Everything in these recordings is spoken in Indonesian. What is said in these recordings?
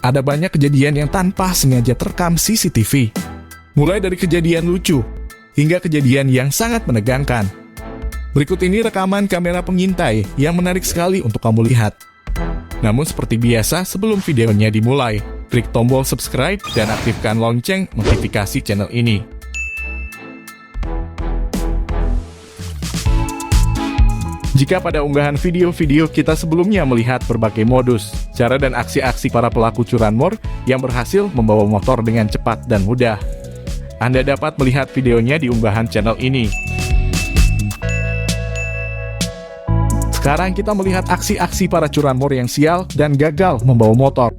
Ada banyak kejadian yang tanpa sengaja terekam CCTV. Mulai dari kejadian lucu, hingga kejadian yang sangat menegangkan. Berikut ini rekaman kamera pengintai yang menarik sekali untuk kamu lihat. Namun seperti biasa, sebelum videonya dimulai, klik tombol subscribe dan aktifkan lonceng notifikasi channel ini. Jika pada unggahan video-video kita sebelumnya melihat berbagai modus, cara dan aksi-aksi para pelaku curanmor yang berhasil membawa motor dengan cepat dan mudah, Anda dapat melihat videonya di unggahan channel ini. Sekarang kita melihat aksi-aksi para curanmor yang sial dan gagal membawa motor.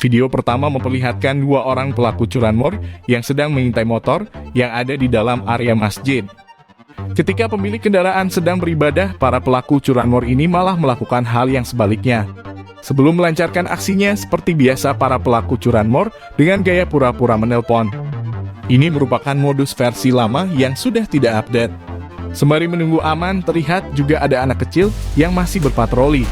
Video pertama memperlihatkan dua orang pelaku curanmor yang sedang mengintai motor yang ada di dalam area masjid. Ketika pemilik kendaraan sedang beribadah, para pelaku curanmor ini malah melakukan hal yang sebaliknya. Sebelum melancarkan aksinya, seperti biasa para pelaku curanmor dengan gaya pura-pura menelpon. Ini merupakan modus versi lama yang sudah tidak update. Sembari menunggu aman, terlihat juga ada anak kecil yang masih berpatroli.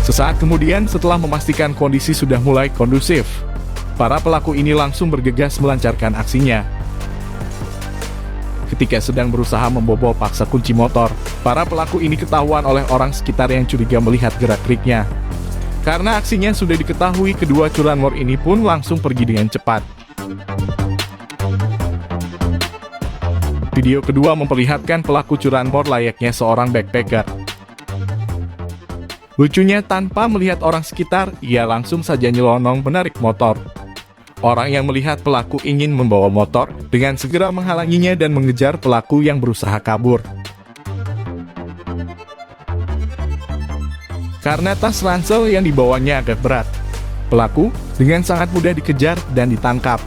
Sesaat kemudian, setelah memastikan kondisi sudah mulai kondusif, para pelaku ini langsung bergegas melancarkan aksinya. Ketika sedang berusaha membobol paksa kunci motor, para pelaku ini ketahuan oleh orang sekitar yang curiga melihat gerak-geriknya. Karena aksinya sudah diketahui, kedua curanmor ini pun langsung pergi dengan cepat. Video kedua memperlihatkan pelaku curanmor layaknya seorang backpacker. Lucunya, tanpa melihat orang sekitar, ia langsung saja nyelonong menarik motor. Orang yang melihat pelaku ingin membawa motor dengan segera menghalanginya dan mengejar pelaku yang berusaha kabur. Karena tas ransel yang dibawanya agak berat, pelaku dengan sangat mudah dikejar dan ditangkap.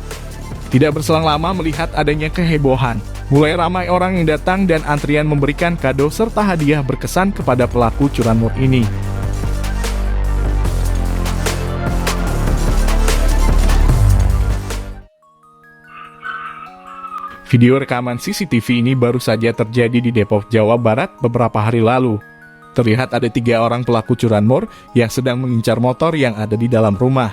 Tidak berselang lama melihat adanya kehebohan, mulai ramai orang yang datang dan antrian memberikan kado serta hadiah berkesan kepada pelaku curanmor ini. Video rekaman CCTV ini baru saja terjadi di Depok, Jawa Barat beberapa hari lalu. Terlihat ada 3 orang pelaku curanmor yang sedang mengincar motor yang ada di dalam rumah.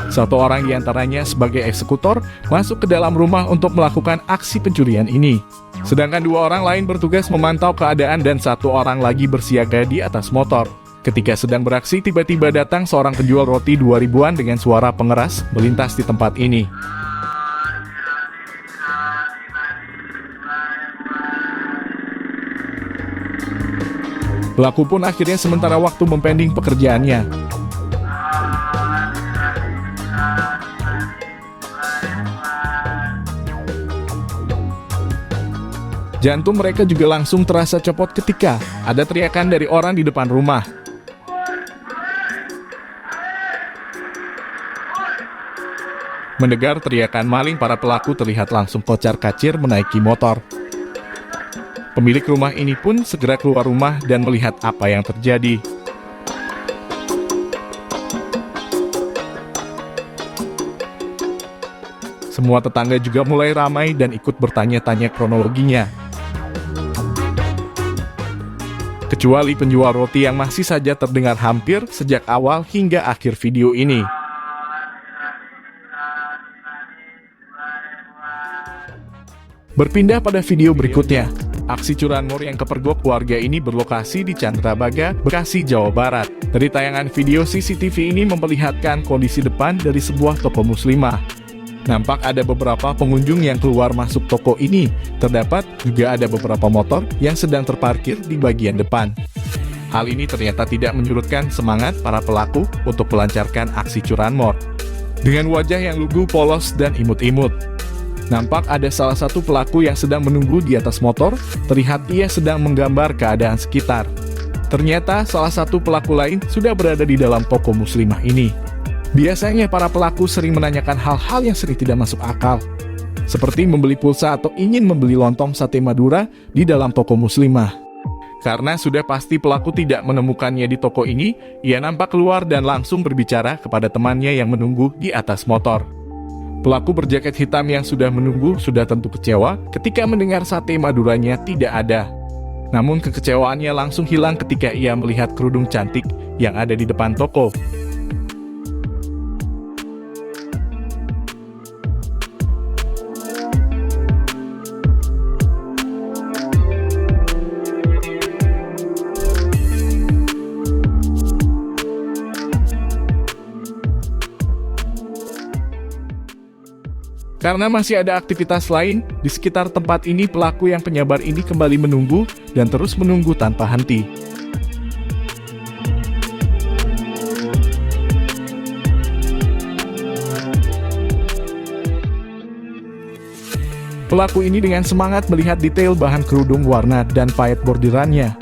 Satu orang diantaranya sebagai eksekutor masuk ke dalam rumah untuk melakukan aksi pencurian ini. Sedangkan 2 orang lain bertugas memantau keadaan dan 1 orang lagi bersiaga di atas motor. Ketika sedang beraksi, tiba-tiba datang seorang penjual roti 2000-an dengan suara pengeras melintas di tempat ini. Pelaku pun akhirnya sementara waktu mempending pekerjaannya. Jantung mereka juga langsung terasa copot ketika ada teriakan dari orang di depan rumah. Mendengar teriakan maling, para pelaku terlihat langsung kocar-kacir menaiki motor. Pemilik rumah ini pun segera keluar rumah dan melihat apa yang terjadi. Semua tetangga juga mulai ramai dan ikut bertanya-tanya kronologinya. Kecuali penjual roti yang masih saja terdengar hampir sejak awal hingga akhir video ini. Berpindah pada video berikutnya. Aksi curanmor yang kepergok warga ini berlokasi di Candrabaga, Bekasi, Jawa Barat. Dari tayangan video CCTV ini memperlihatkan kondisi depan dari sebuah toko muslimah. Nampak ada beberapa pengunjung yang keluar masuk toko ini. Terdapat juga ada beberapa motor yang sedang terparkir di bagian depan. Hal ini ternyata tidak menyurutkan semangat para pelaku untuk melancarkan aksi curanmor. Dengan wajah yang lugu, polos, dan imut-imut, nampak ada salah satu pelaku yang sedang menunggu di atas motor. Terlihat ia sedang menggambar keadaan sekitar. Ternyata salah satu pelaku lain sudah berada di dalam toko muslimah ini. Biasanya para pelaku sering menanyakan hal-hal yang sering tidak masuk akal, seperti membeli pulsa atau ingin membeli lontong sate Madura di dalam toko muslimah. Karena sudah pasti pelaku tidak menemukannya di toko ini, ia nampak keluar dan langsung berbicara kepada temannya yang menunggu di atas motor. Pelaku berjaket hitam yang sudah menunggu sudah tentu kecewa ketika mendengar sate Maduranya tidak ada. Namun kekecewaannya langsung hilang ketika ia melihat kerudung cantik yang ada di depan toko. Karena masih ada aktivitas lain, di sekitar tempat ini pelaku yang penyabar ini kembali menunggu dan terus menunggu tanpa henti. Pelaku ini dengan semangat melihat detail bahan kerudung warna dan pahit bordirannya.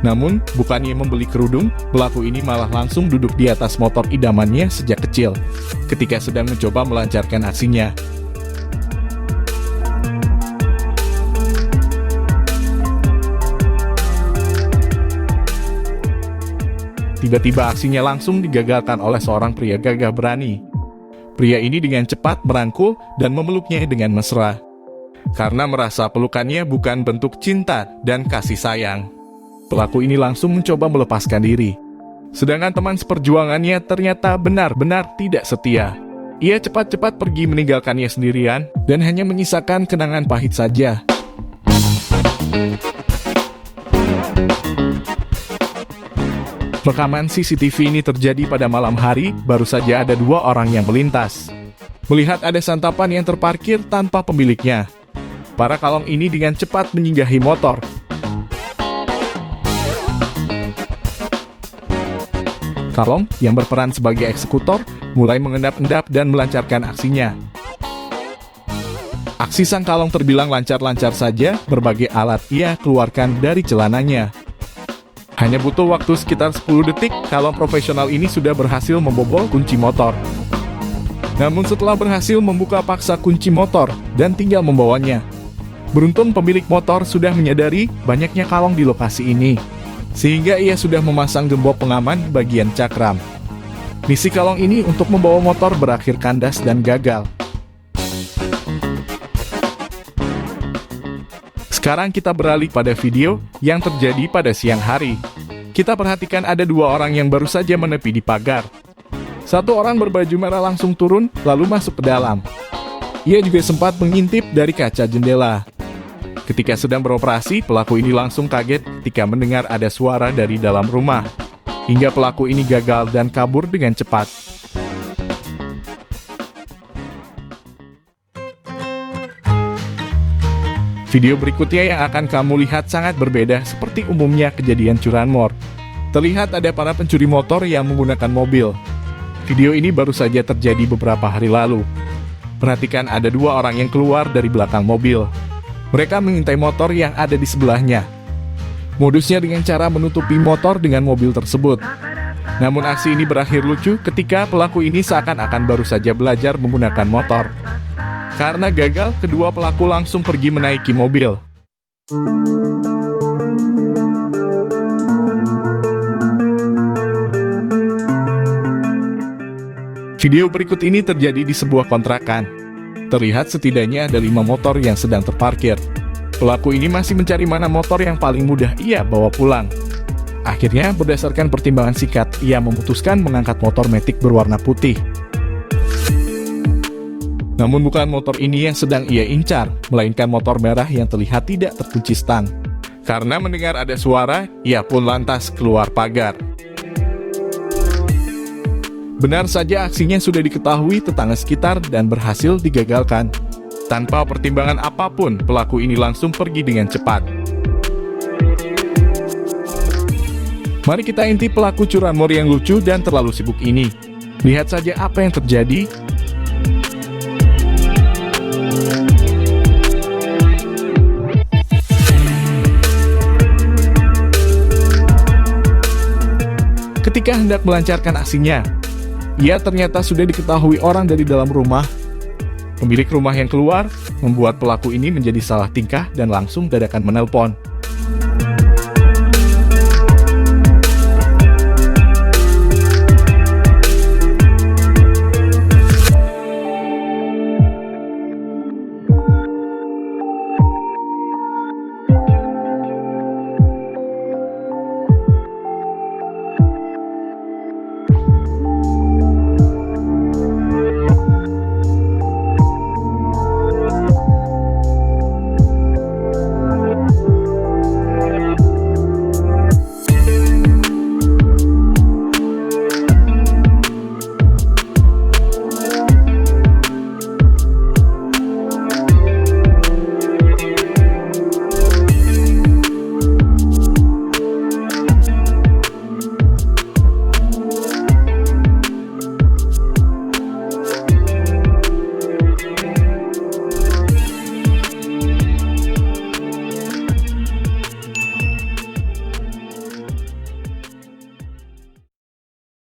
Namun, bukannya membeli kerudung, pelaku ini malah langsung duduk di atas motor idamannya sejak kecil, ketika sedang mencoba melancarkan aksinya. Tiba-tiba aksinya langsung digagalkan oleh seorang pria gagah berani. Pria ini dengan cepat merangkul dan memeluknya dengan mesra. Karena merasa pelukannya bukan bentuk cinta dan kasih sayang, pelaku ini langsung mencoba melepaskan diri. Sedangkan teman seperjuangannya ternyata benar-benar tidak setia. Ia cepat-cepat pergi meninggalkannya sendirian dan hanya menyisakan kenangan pahit saja. Rekaman CCTV ini terjadi pada malam hari, baru saja ada 2 orang yang melintas. Melihat ada santapan yang terparkir tanpa pemiliknya, para kalong ini dengan cepat menyinggahi motor. Kalong yang berperan sebagai eksekutor mulai mengendap-endap dan melancarkan aksinya. Aksi sang kalong terbilang lancar-lancar saja, berbagai alat ia keluarkan dari celananya. Hanya butuh waktu sekitar 10 detik, kalong profesional ini sudah berhasil membobol kunci motor. Namun setelah berhasil membuka paksa kunci motor dan tinggal membawanya, beruntung pemilik motor sudah menyadari banyaknya kalong di lokasi ini, sehingga ia sudah memasang gembok pengaman bagian cakram. Misi kalong ini untuk membawa motor berakhir kandas dan gagal. Sekarang kita beralih pada video yang terjadi pada siang hari. Kita perhatikan ada 2 orang yang baru saja menepi di pagar. Satu orang berbaju merah langsung turun lalu masuk ke dalam. Ia juga sempat mengintip dari kaca jendela. Ketika sedang beroperasi, pelaku ini langsung kaget ketika mendengar ada suara dari dalam rumah. Hingga pelaku ini gagal dan kabur dengan cepat. Video berikutnya yang akan kamu lihat sangat berbeda seperti umumnya kejadian curanmor. Terlihat ada para pencuri motor yang menggunakan mobil. Video ini baru saja terjadi beberapa hari lalu. Perhatikan ada 2 orang yang keluar dari belakang mobil. Mereka mengintai motor yang ada di sebelahnya. Modusnya dengan cara menutupi motor dengan mobil tersebut. Namun aksi ini berakhir lucu ketika pelaku ini seakan-akan baru saja belajar menggunakan motor. Karena gagal, kedua pelaku langsung pergi menaiki mobil. Video berikut ini terjadi di sebuah kontrakan. Terlihat setidaknya ada 5 motor yang sedang terparkir. Pelaku ini masih mencari mana motor yang paling mudah ia bawa pulang. Akhirnya, berdasarkan pertimbangan singkat, ia memutuskan mengangkat motor Matic berwarna putih. Namun bukan motor ini yang sedang ia incar, melainkan motor merah yang terlihat tidak terkunci stang. Karena mendengar ada suara, ia pun lantas keluar pagar. Benar saja aksinya sudah diketahui tetangga sekitar dan berhasil digagalkan. Tanpa pertimbangan apapun, pelaku ini langsung pergi dengan cepat. Mari kita intip pelaku curanmor yang lucu dan terlalu sibuk ini. Lihat saja apa yang terjadi. Ketika hendak melancarkan aksinya, ia ternyata sudah diketahui orang dari dalam rumah. Pemilik rumah yang keluar membuat pelaku ini menjadi salah tingkah dan langsung dadakan menelpon.